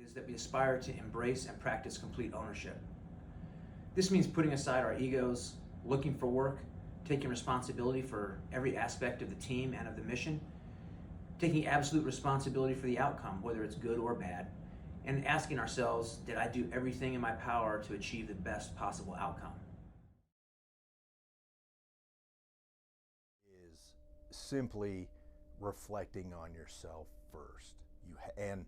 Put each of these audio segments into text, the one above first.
is that we aspire to embrace and practice complete ownership. This means putting aside our egos, looking for work, taking responsibility for every aspect of the team and of the mission, taking absolute responsibility for the outcome, whether it's good or bad, and asking ourselves, did I do everything in my power to achieve the best possible outcome? Is simply reflecting on yourself first. And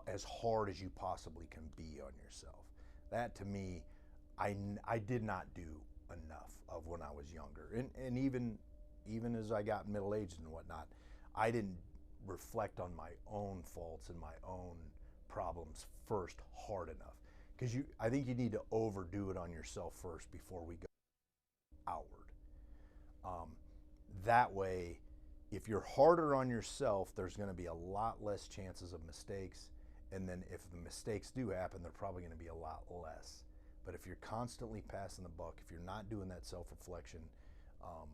as hard as you possibly can be on yourself. That to me, I did not do enough of when I was younger, and even as I got middle aged and whatnot, I didn't reflect on my own faults and my own problems first hard enough. Because I think you need to overdo it on yourself first before we go outward. Um, that way, if you're harder on yourself, there's going to be a lot less chances of mistakes. And then if the mistakes do happen, they're probably going to be a lot less. But if you're constantly passing the buck, if you're not doing that self-reflection, um,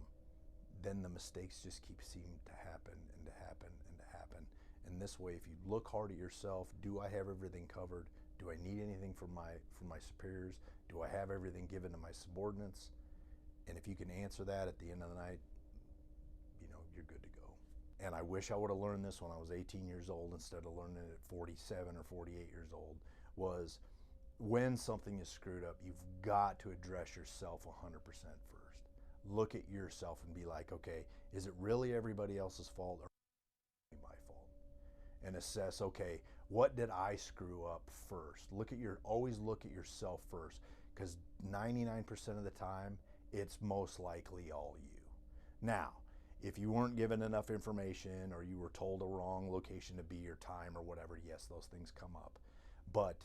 then the mistakes just keep seeming to happen and to happen and to happen. And this way, if you look hard at yourself, do I have everything covered? Do I need anything from my superiors? Do I have everything given to my subordinates? And if you can answer that at the end of the night, you're good to go. And I wish I would have learned this when I was 18 years old instead of learning it at 47 or 48 years old, was when something is screwed up, you've got to address yourself 100% first. Look at yourself and be like, okay, is it really everybody else's fault or my fault? And assess, okay, what did I screw up first? Always look at yourself first, because 99% of the time, it's most likely all you. Now, if you weren't given enough information or you were told a wrong location to be or time or whatever, yes, those things come up. But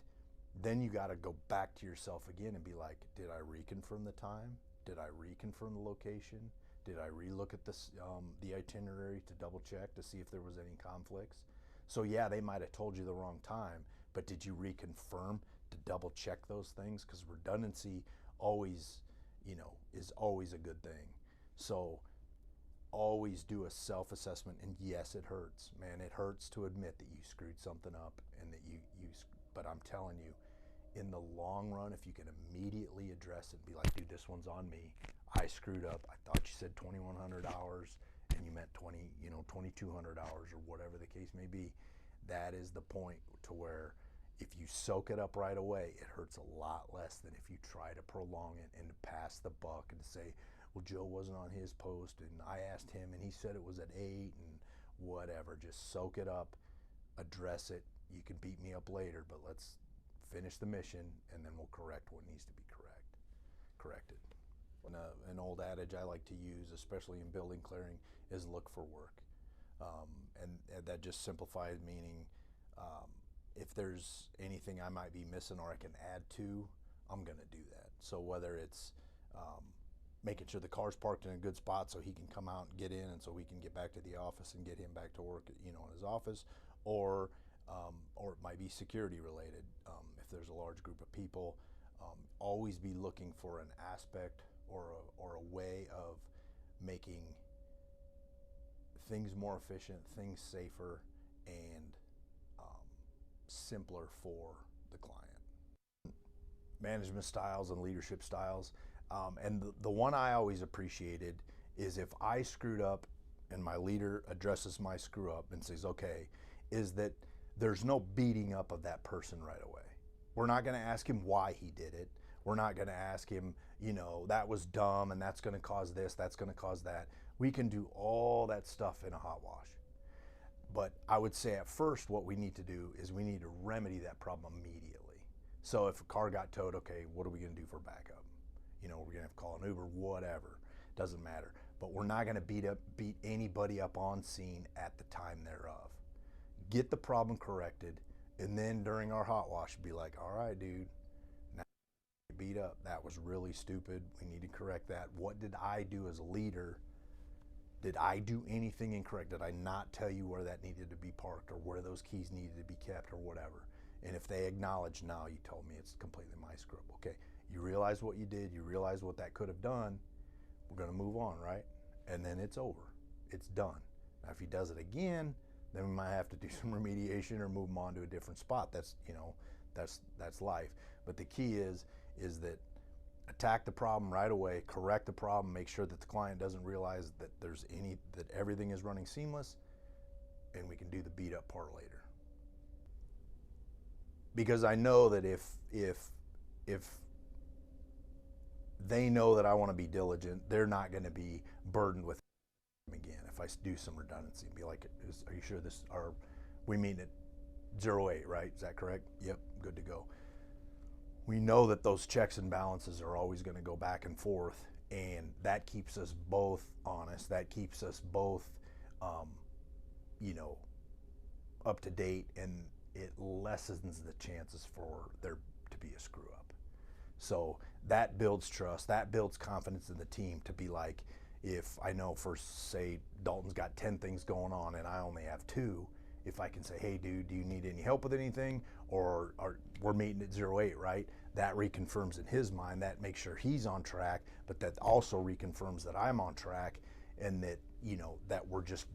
then you got to go back to yourself again and be like, did I reconfirm the time? Did I reconfirm the location? Did I relook at the itinerary to double check to see if there was any conflicts? So yeah, they might have told you the wrong time, but did you reconfirm to double check those things? Because redundancy always, is always a good thing. So always do a self-assessment, and yes, it hurts, man. It hurts to admit that you screwed something up and that but I'm telling you, in the long run, if you can immediately address it and be like, dude, this one's on me. I screwed up. I thought you said 2,100 hours and you meant 2,200 hours or whatever the case may be. That is the point to where if you soak it up right away, it hurts a lot less than if you try to prolong it and to pass the buck and to say, well, Joe wasn't on his post and I asked him and he said it was at 8 and whatever. Just soak it up, address it. You can beat me up later, but let's finish the mission and then we'll correct what needs to be corrected. An old adage I like to use, especially in building clearing, is look for work. And that just simplifies, meaning if there's anything I might be missing or I can add to, I'm going to do that. So whether it's making sure the car's parked in a good spot so he can come out and get in and so we can get back to the office and get him back to work in his office, or it might be security related. If there's a large group of people, always be looking for an aspect or a way of making things more efficient, things safer, and simpler for the client. Management styles and leadership styles. And the one I always appreciated is if I screwed up and my leader addresses my screw up and says, okay, is that there's no beating up of that person right away. We're not going to ask him why he did it. We're not going to ask him, that was dumb and that's going to cause this, that's going to cause that. We can do all that stuff in a hot wash. But I would say at first what we need to do is we need to remedy that problem immediately. So if a car got towed, okay, what are we going to do for backup? We're going to have to call an Uber, whatever. Doesn't matter. But we're not going to beat anybody up on scene at the time thereof. Get the problem corrected, and then during our hot wash, be like, all right, dude, now you beat up. That was really stupid. We need to correct that. What did I do as a leader? Did I do anything incorrect? Did I not tell you where that needed to be parked or where those keys needed to be kept or whatever? And if they acknowledge, no, you told me, it's completely my screw up. Okay, you realize what you did, you realize what that could have done, we're going to move on, right? And then it's over. It's done. Now, if he does it again, then we might have to do some remediation or move them on to a different spot. That's, you know, that's life. But the key is that attack the problem right away, correct the problem, make sure that the client doesn't realize that that everything is running seamless, and we can do the beat up part later. Because I know that if they know that I want to be diligent, they're not going to be burdened with it again. If I do some redundancy, be like, are you sure we mean at 08, right? Is that correct? Yep, good to go. We know that those checks and balances are always going to go back and forth, and that keeps us both honest. That keeps us both, you know, up to date, and it lessens the chances for there to be a screw up. So that builds trust, that builds confidence in the team to be like, if I know for, say, Dalton's got 10 things going on and I only have 2, if I can say, hey dude, do you need any help with anything? Or we're meeting at 08, right? That reconfirms in his mind, that makes sure he's on track, but that also reconfirms that I'm on track, and that, you know, that we're just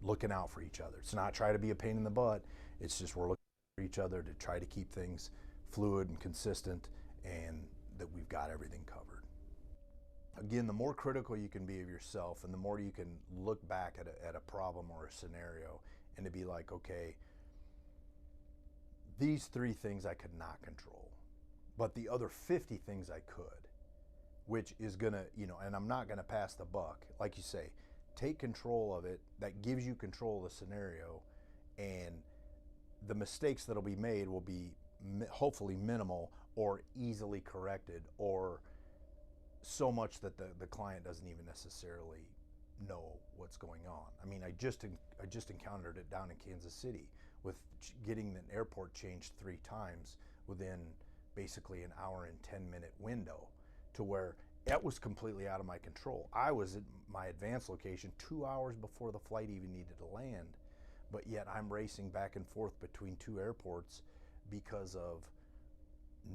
looking out for each other. It's not try to be a pain in the butt, it's just we're looking for each other to try to keep things fluid and consistent, and that we've got everything covered. Again, the more critical you can be of yourself, and the more you can look back at a problem or a scenario, and to be like, okay, these 3 things I could not control, but the other 50 things I could, which is gonna, you know, and I'm not gonna pass the buck. Like you say, take control of it. That gives you control of the scenario, and the mistakes that'll be made will be hopefully minimal or easily corrected, or so much that the client doesn't even necessarily know what's going on. I mean, I just encountered it down in Kansas City with getting an airport changed 3 times within basically an hour and 10-minute window, to where it was completely out of my control. I was at my advanced location 2 hours before the flight even needed to land, but yet I'm racing back and forth between 2 airports because of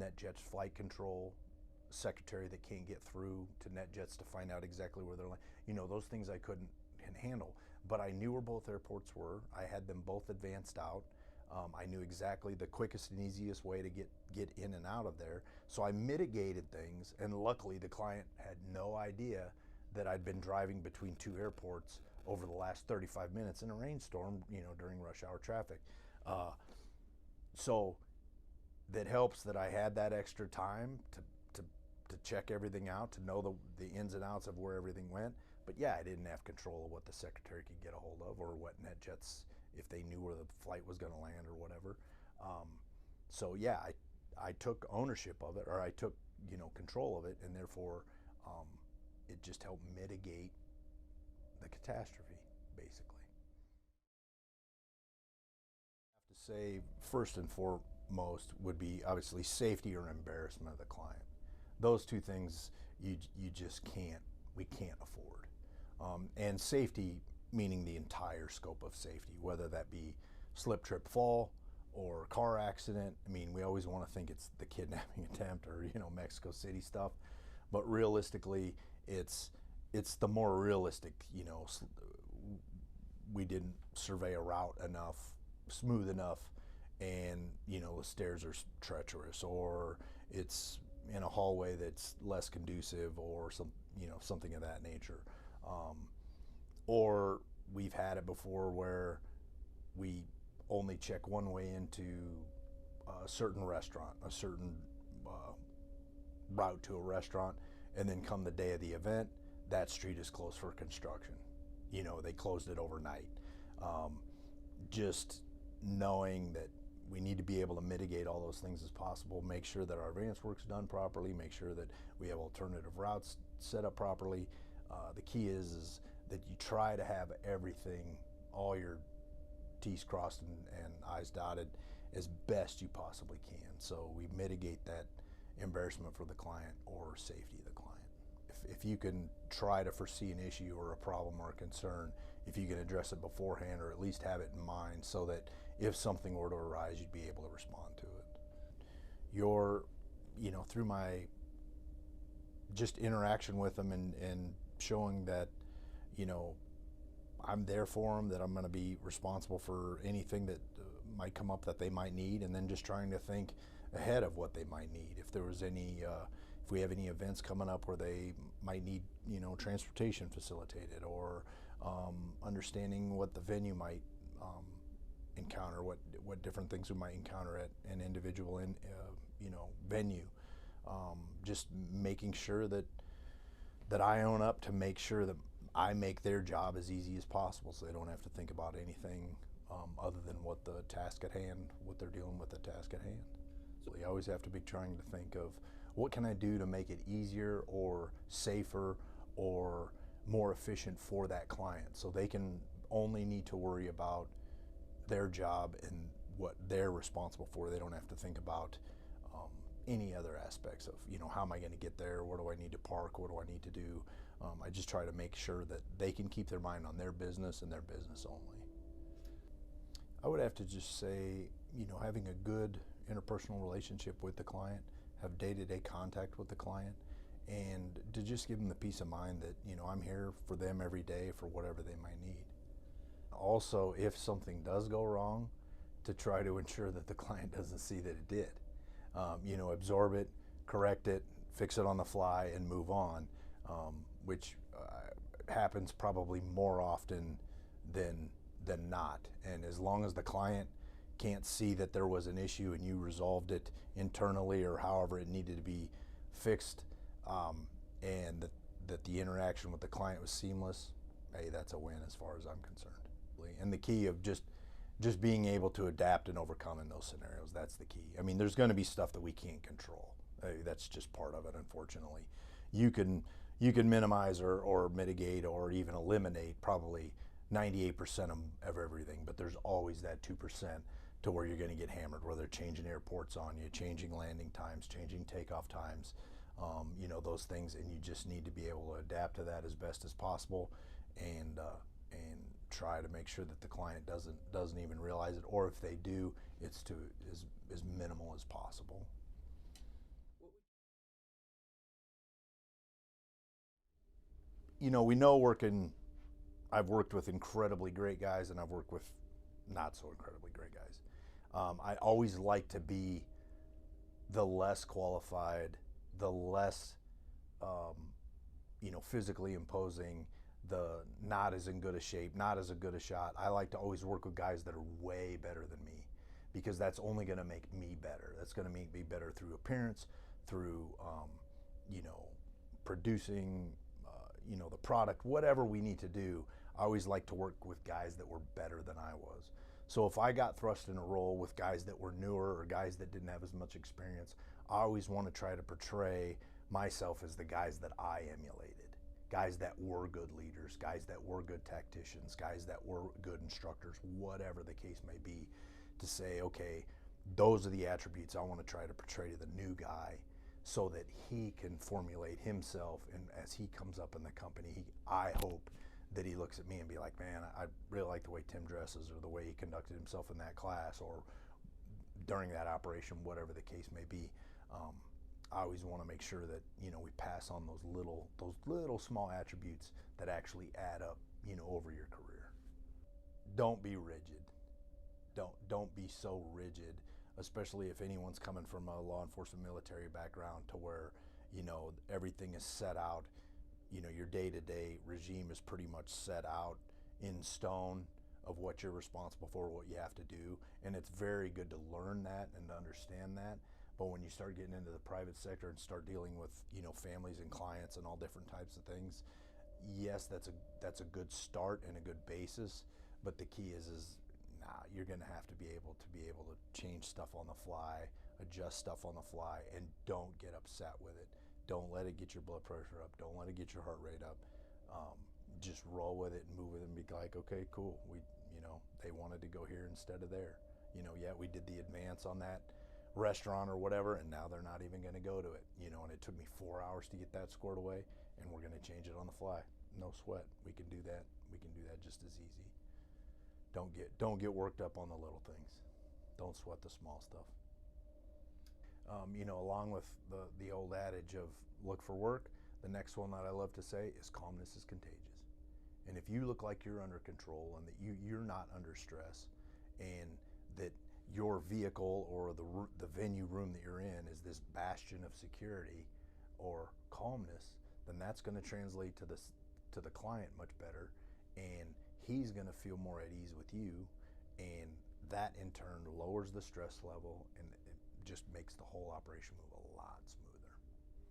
NetJet's flight control secretary that can't get through to NetJets to find out exactly where they're landing. You know, those things I couldn't handle, but I knew where both airports were. I had them both advanced out. I knew exactly the quickest and easiest way to get in and out of there. So I mitigated things, and luckily the client had no idea that I'd been driving between 2 airports over the last 35 minutes in a rainstorm, you know, during rush hour traffic. So that helps that I had that extra time to check everything out, to know the ins and outs of where everything went. But yeah, I didn't have control of what the secretary could get a hold of, or what NetJets, if they knew where the flight was going to land or whatever. So yeah, I took ownership of it, or I took, you know, control of it, and therefore it just helped mitigate the catastrophe, basically. I have to say, first and foremost would be obviously safety or embarrassment of the client. Those 2 things you just we can't afford. And safety, meaning the entire scope of safety, whether that be slip, trip, fall, or car accident. I mean, we always want to think it's the kidnapping attempt, or, you know, Mexico City stuff, but realistically, it's the more realistic, you know, we didn't survey a route smooth enough, and, you know, the stairs are treacherous, or it's in a hallway that's less conducive, or something of that nature. Or we've had it before where we only check one way into a certain restaurant, a certain route to a restaurant, and then come the day of the event, that street is closed for construction. You know, they closed it overnight. Just knowing that we need to be able to mitigate all those things as possible, make sure that our advance work's done properly, make sure that we have alternative routes set up properly. The key is that you try to have everything, all your T's crossed and I's dotted, as best you possibly can. So we mitigate that embarrassment for the client or safety of the client. If you can try to foresee an issue or a problem or a concern, if you can address it beforehand, or at least have it in mind, so that if something were to arise, you'd be able to respond to it. Through my just interaction with them, and showing that, you know, I'm there for them, that I'm going to be responsible for anything that might come up that they might need, and then just trying to think ahead of what they might need. If there was any, if we have any events coming up where they might need, transportation facilitated, or understanding what the venue might encounter, what different things we might encounter at an individual venue. Just making sure that I own up to make sure that I make their job as easy as possible, so they don't have to think about anything other than what the task at hand, what they're dealing with the task at hand. So you always have to be trying to think of, what can I do to make it easier or safer or more efficient for that client, so they can only need to worry about their job and what they're responsible for. They don't have to think about any other aspects of, how am I going to get there? Where do I need to park? What do I need to do? I just try to make sure that they can keep their mind on their business and their business only. I would have to just say, having a good interpersonal relationship with the client, have day-to-day contact with the client, and to just give them the peace of mind that, I'm here for them every day for whatever they might need. Also, if something does go wrong, to try to ensure that the client doesn't see that it did. Absorb it, correct it, fix it on the fly, and move on, which happens probably more often than not. And as long as the client can't see that there was an issue and you resolved it internally or however it needed to be fixed, and that the interaction with the client was seamless, hey, that's a win as far as I'm concerned. And the key of just being able to adapt and overcome in those scenarios, that's the key. I mean, there's going to be stuff that we can't control. That's just part of it, unfortunately. You can minimize or mitigate or even eliminate probably 98% of everything, but there's always that 2% to where you're going to get hammered, where they're changing airports on you, changing landing times, changing takeoff times, those things, and you just need to be able to adapt to that as best as possible, and try to make sure that the client doesn't even realize it, or if they do, it's to as minimal as possible. I've worked with incredibly great guys, and I've worked with not so incredibly great guys. I always like to be the less qualified, the less physically imposing, the not as in good a shape, not as a good a shot. I like to always work with guys that are way better than me, because that's only going to make me better. That's going to make me better through appearance, through producing, the product, whatever we need to do. I always like to work with guys that were better than I was. So if I got thrust in a role with guys that were newer or guys that didn't have as much experience, I always want to try to portray myself as the guys that I emulated. Guys that were good leaders, guys that were good tacticians, guys that were good instructors, whatever the case may be, to say, okay, those are the attributes I want to try to portray to the new guy, so that he can formulate himself, and as he comes up in the company, I hope that he looks at me and be like, man, I really like the way Tim dresses, or the way he conducted himself in that class, or during that operation, whatever the case may be. I always want to make sure that we pass on those little small attributes that actually add up over your career. Don't be rigid. Don't be so rigid, especially if anyone's coming from a law enforcement military background, to where everything is set out. Your day-to-day regime is pretty much set out in stone of what you're responsible for, what you have to do, and it's very good to learn that and to understand that. But when you start getting into the private sector and start dealing with families and clients and all different types of things, yes, that's a good start and a good basis. But the key is you're going to have to be able to change stuff on the fly, adjust stuff on the fly, and don't get upset with it. Don't let it get your blood pressure up. Don't let it get your heart rate up. Just roll with it and move with it and be like, okay, cool. They wanted to go here instead of there. We did the advance on that restaurant or whatever, and now they're not even going to go to it. And it took me 4 hours to get that squared away, and we're going to change it on the fly. No sweat. We can do that. We can do that just as easy. Don't get worked up on the little things. Don't sweat the small stuff. Along with the old adage of look for work, the next one that I love to say is calmness is contagious. And if you look like you're under control and that you're not under stress, and that your vehicle or the venue room that you're in is this bastion of security or calmness, then that's going to translate to the client much better, and he's going to feel more at ease with you, and that in turn lowers the stress level, and it just makes the whole operation move a lot smoother.